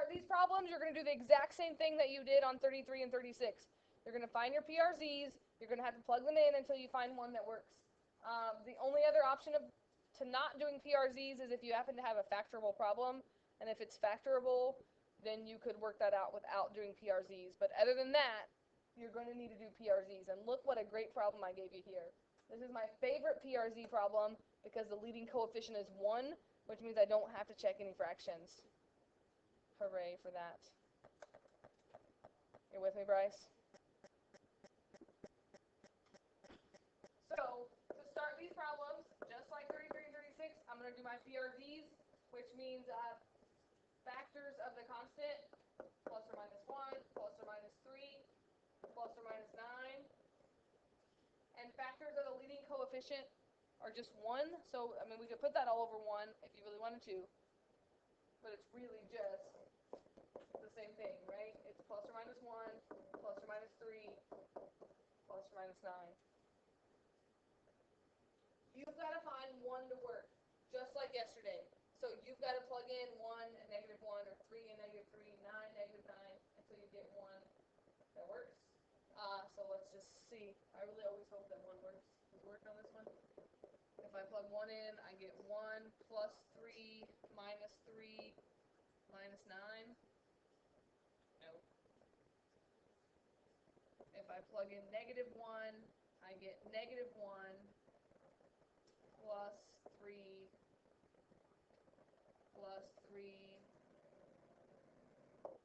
start these problems, you're going to do the exact same thing that you did on 33 and 36. You're going to find your PRZs. You're going to have to plug them in until you find one that works. The only other option to not doing PRZs is if you happen to have a factorable problem, and if it's factorable, then you could work that out without doing PRZs. But other than that, you're going to need to do PRZs. And look what a great problem I gave you here. This is my favorite PRZ problem because the leading coefficient is 1, which means I don't have to check any fractions. Hooray for that. You with me, Bryce? So, to start these problems, just like 33 and 36, I'm going to do my PRZs, which means factors of the constant, plus or minus 1, plus or minus 3, plus or minus 9. And factors of the leading coefficient are just 1. So, I mean, we could put that all over 1 if you really wanted to. But it's really just the same thing, right? It's plus or minus 1, plus or minus 3, plus or minus 9. You've got to find 1 to work, just like yesterday. So you've got to plug in 1 and negative 1, or 3 and negative 3, 9, negative 9, until you get 1 that works. So let's just see. I really always hope that 1 works. Does it work on this one? If I plug 1 in, I get 1 plus 3 minus 3 minus 9. No. If I plug in negative 1, I get negative 1 plus 3 plus 3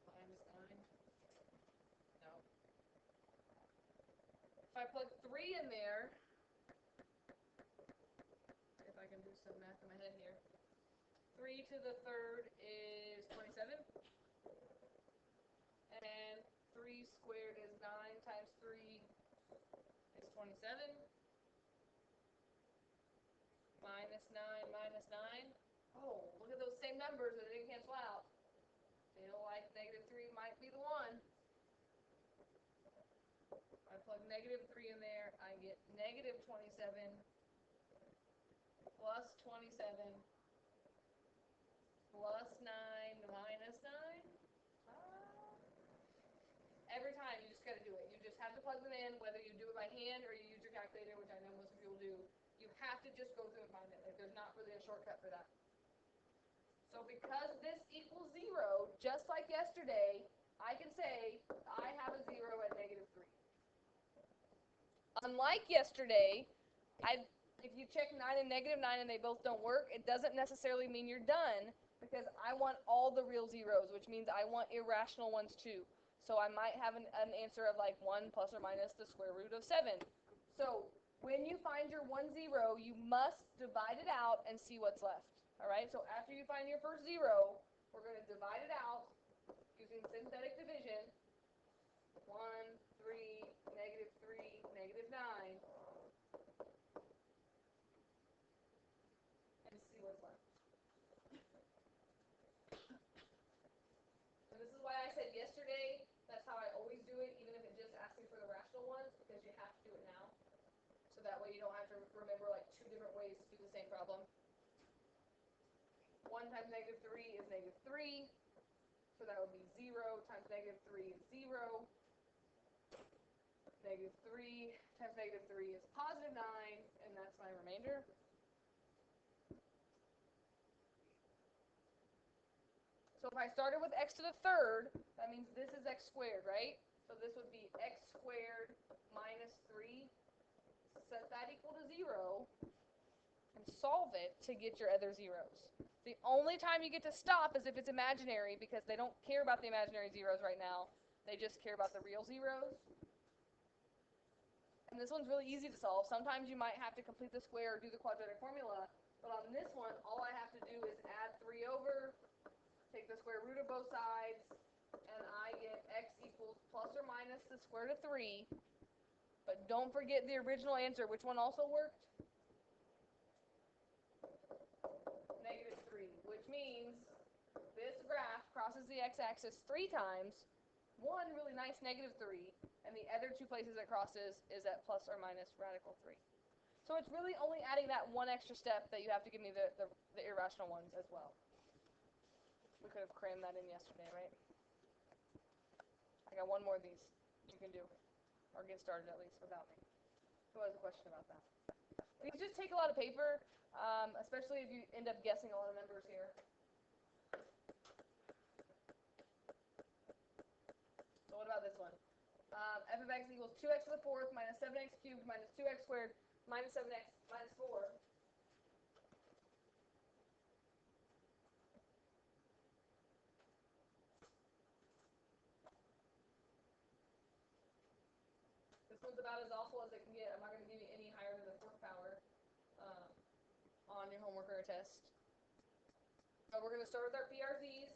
minus 9. No. If I plug 3 in there, if I can do some math in my head here, 3 to the third is 27, and 3 squared is 9 times 3 is 27, minus 9 minus 9. Oh, look at those same numbers that didn't cancel out. Feel like negative 3 might be the one. I plug negative 3 in there, I get negative 27 plus 27 plus 9 minus 9. Every time you just got to do it. You just have to plug them in, whether you do it by hand or you use your calculator, which I know most of you will do. You have to just go through and find it. Like, there's not really a shortcut for that. So because this equals 0, just like yesterday, I can say I have a 0 at negative 3. Unlike yesterday, if you check 9 and negative 9 and they both don't work, it doesn't necessarily mean you're done, because I want all the real zeros, which means I want irrational ones too. So I might have an answer of like 1 plus or minus the square root of 7. So when you find your 1, 0, you must divide it out and see what's left. All right, so after you find your first 0, we're going to divide it out using synthetic division. 1, 3, negative 3, negative 9. And see what's left. And this is why I said yesterday, that's how I always do it, even if it just asks me for the rational ones, because you have to do it now. So that way you don't have to remember like 2 different ways to do the same problem. 1 times negative 3 is negative 3. So that would be 0 times negative 3 is 0. Negative 3 times negative 3 is positive 9, and that's my remainder. So if I started with x to the third, that means this is x squared, right? So this would be x squared minus 3. Set that equal to 0, and solve it to get your other zeros. The only time you get to stop is if it's imaginary, because they don't care about the imaginary zeros right now. They just care about the real zeros. And this one's really easy to solve. Sometimes you might have to complete the square or do the quadratic formula, but on this one, all I have to do is add 3 over, take the square root of both sides, and I get x equals plus or minus the square root of 3. But don't forget the original answer. Which one also worked? Negative 3, which means this graph crosses the x-axis 3 times. One really nice negative 3, and the other 2 places it crosses is at plus or minus radical 3. So it's really only adding that one extra step that you have to give me the irrational ones as well. We could have crammed that in yesterday, right? I got one more of these you can do, or get started at least without me. Who has a question about that? These just take a lot of paper, especially if you end up guessing a lot of numbers here. So what about this one? F of x equals 2x to the fourth minus 7x cubed minus 2x squared minus 7x minus 4. This one's about as awful as it can get. I'm not going to give you any higher than the fourth power on your homework or a test. So we're going to start with our PRZs.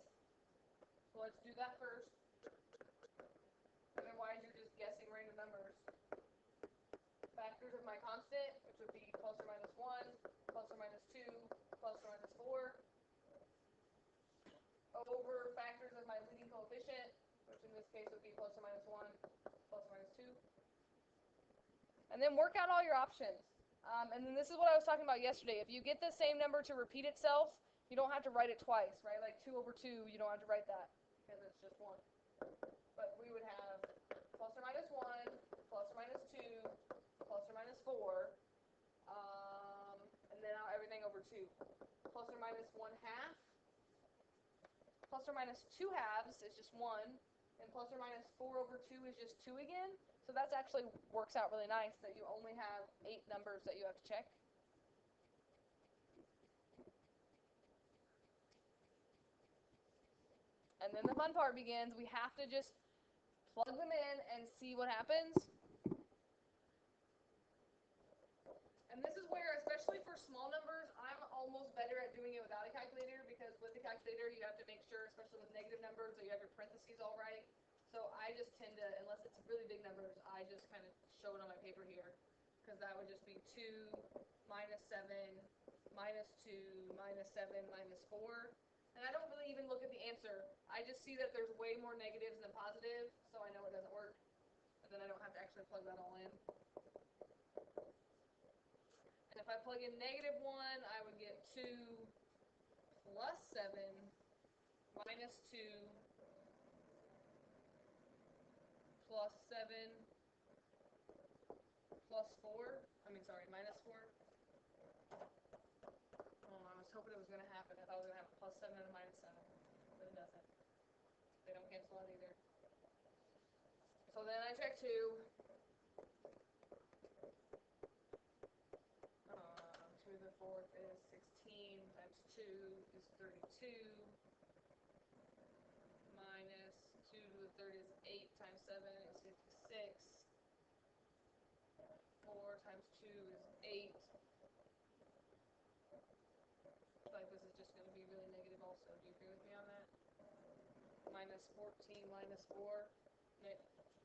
So let's do that first. Otherwise, you're just guessing random numbers. Factors of my constant, which would be plus or minus 1, plus or minus 2, plus or minus 4, over factors of my leading coefficient, which in this case would be plus or minus 1, plus or minus 2. And then work out all your options. And then this is what I was talking about yesterday. If you get the same number to repeat itself, you don't have to write it twice, right? Like 2 over 2, you don't have to write that because it's just 1. But we would have plus or minus 1, plus or minus 2, plus or minus 4, and then now everything over 2. Plus or minus 1 half, plus or minus 2 halves is just 1, and plus or minus 4 over 2 is just 2 again. So that actually works out really nice that you only have 8 numbers that you have to check. And then the fun part begins. We have to just plug them in and see what happens. And this is where, especially for small numbers, I'm almost better at doing it without a calculator, because with the calculator you have to make sure, especially with negative numbers, that you have your parentheses all right. So I just tend to, unless it's really big numbers, I just kind of show it on my paper here, because that would just be 2 minus 7 minus 2 minus 7 minus 4. And I don't really even look at the answer. I just see that there's way more negatives than positives, so I know it doesn't work. And then I don't have to actually plug that all in. And if I plug in negative 1, I would get 2 plus 7 minus 2 plus 7 plus 4. Minus 4. Oh, I was hoping it was going to happen. I thought I was going to have a plus 7 and a minus 7, but it doesn't. They don't cancel out either. So then I check 2. 2 to the fourth is 16 times 2 is 32. Minus 2 to the third is 8 times 7 is 56. 4 times 2 is 8. I feel like this is just going to be really negative also. Do you agree with me on that? Minus 14 minus 4.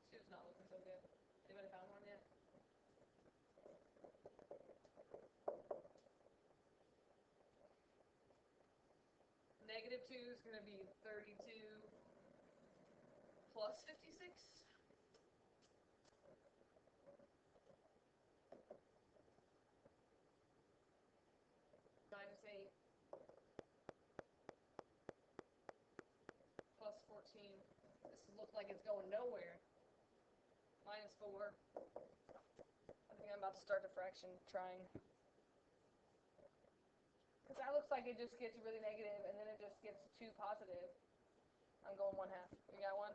Sue's not looking so good. Anybody found one yet? Negative 2 is going to be 32 plus 56. Minus 8 plus 14. This looks like it's going nowhere. Minus 4. I think I'm about to start a fraction trying. Because that looks like it just gets really negative, and then it just gets 2 positive. I'm going 1/2. You got one?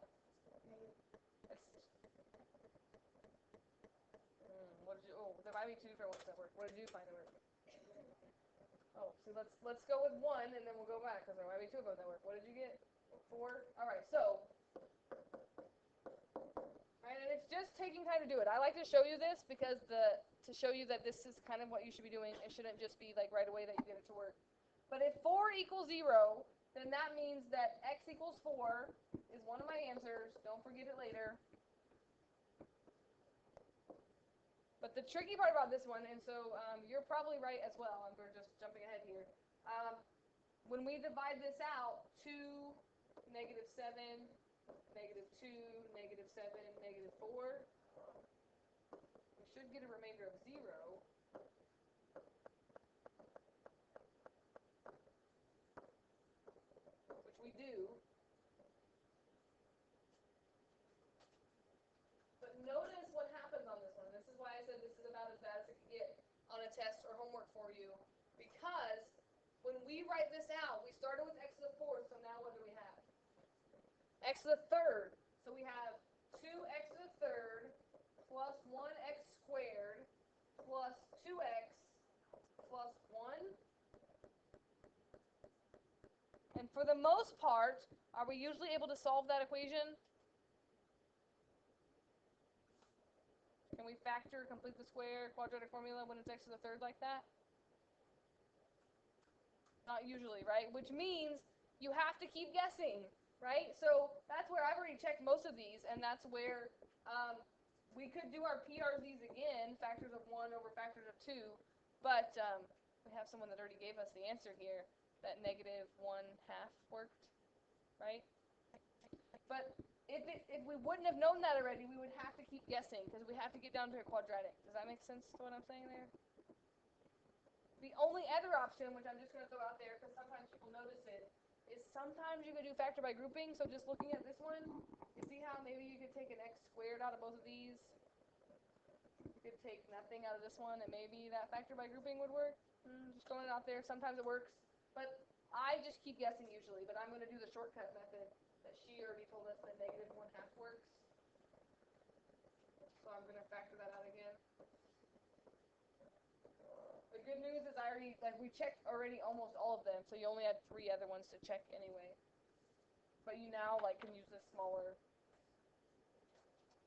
What did you? Oh, there might be 2 for ones that work. What did you find that work? Oh, see, let's go with 1, and then we'll go back, because there might be 2 of them that work. What did you get? 4. All right. So, right, and it's just taking time to do it. I like to show you this because to show you that this is kind of what you should be doing. It shouldn't just be like right away that you get it to work. But if 4 equals 0, then that means that x equals 4 is one of my answers. Don't forget it later. But the tricky part about this one, and so you're probably right as well, we're just jumping ahead here. When we divide this out, 2, negative 7, negative 2, negative 7, negative 4, we should get a remainder of 0. Which we do. because when we write this out, we started with x to the fourth, so now what do we have? X to the third. So we have 2x to the third plus 1x squared plus 2x plus 1. And for the most part, are we usually able to solve that equation? Can we factor, complete the square, quadratic formula when it's x to the third like that? Not usually, right? Which means you have to keep guessing, right? So that's where I've already checked most of these, and that's where we could do our PRZs again, factors of 1 over factors of 2, but we have someone that already gave us the answer here, that negative 1/2 worked, right? But if we wouldn't have known that already, we would have to keep guessing, because we have to get down to a quadratic. Does that make sense to what I'm saying there? The only other option, which I'm just going to throw out there, because sometimes people notice it, is sometimes you could do factor by grouping. So just looking at this one, you see how maybe you could take an x squared out of both of these? You could take nothing out of this one, and maybe that factor by grouping would work. Just throwing it out there. Sometimes it works. But I just keep guessing usually, but I'm going to do the shortcut method that she already told us that negative 1/2 works. So I'm going to factor that out again. The good news is we checked already almost all of them, so you only had 3 other ones to check anyway. But you now can use this smaller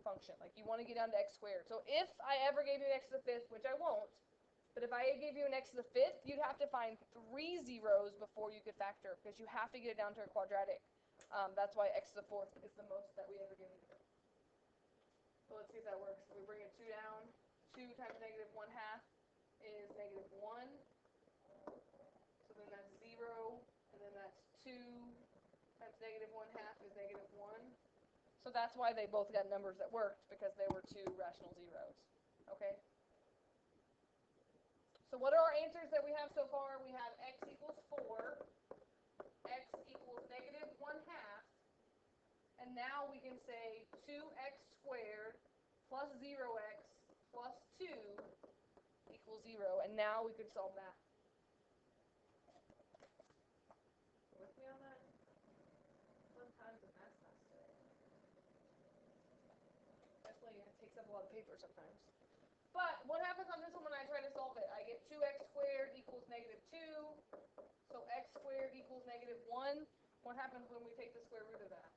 function. You want to get down to x squared. So if I ever gave you an x to the 5th, which I won't, but if I gave you an x to the 5th, you'd have to find 3 zeros before you could factor, because you have to get it down to a quadratic. That's why x to the 4th is the most that we ever give you. So let's see if that works. So we bring a 2 down. 2 times negative 1/2 is negative 1. So then that's 0. And then that's 2 times negative 1/2 is negative 1. So that's why they both got numbers that worked, because they were 2 rational zeros. Okay? So what are our answers that we have so far? We have x equals 4, x equals negative 1/2, and now we can say 2x squared plus 0x plus 2 equals 0, and now we could solve that. With me on that? Sometimes the math class today. Definitely it takes up a lot of paper sometimes. But what happens on this one when I try to solve it? I get 2x squared equals negative 2. So x squared equals negative 1. What happens when we take the square root of that?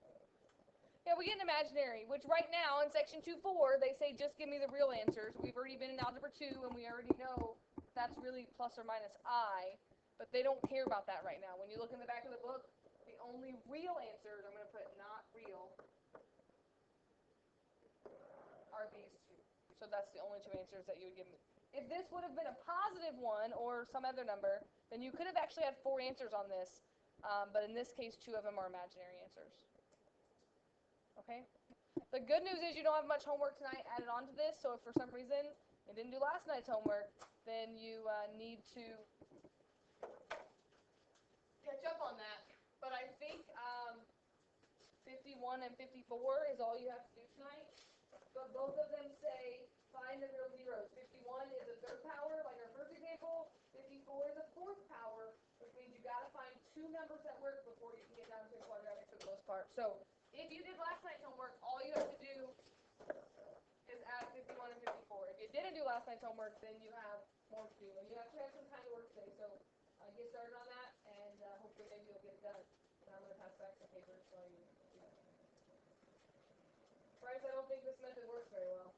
Yeah, we get an imaginary, which right now in section 2.4, they say just give me the real answers. We've already been in algebra 2, and we already know that's really plus or minus I, but they don't care about that right now. When you look in the back of the book, the only real answers, I'm going to put not real, are these two. So that's the only 2 answers that you would give me. If this would have been a positive one or some other number, then you could have actually had 4 answers on this, but in this case, 2 of them are imaginary answers. Okay? The good news is you don't have much homework tonight added on to this, so if for some reason you didn't do last night's homework, then you need to catch up on that. But I think 51 and 54 is all you have to do tonight. But both of them say find the real zeros. 51 is a 3rd power, like our first example. 54 is a 4th power, which means you got to find 2 numbers that work before you can get down to a quadratic for the most part. So if you did last night's homework, all you have to do is add 51 and 54. If you didn't do last night's homework, then you have more to do. And you actually have some time to work today, so get started on that, and hopefully maybe you'll get it done. And I'm going to pass back some papers while you do that. Bryce, I don't think this method works very well.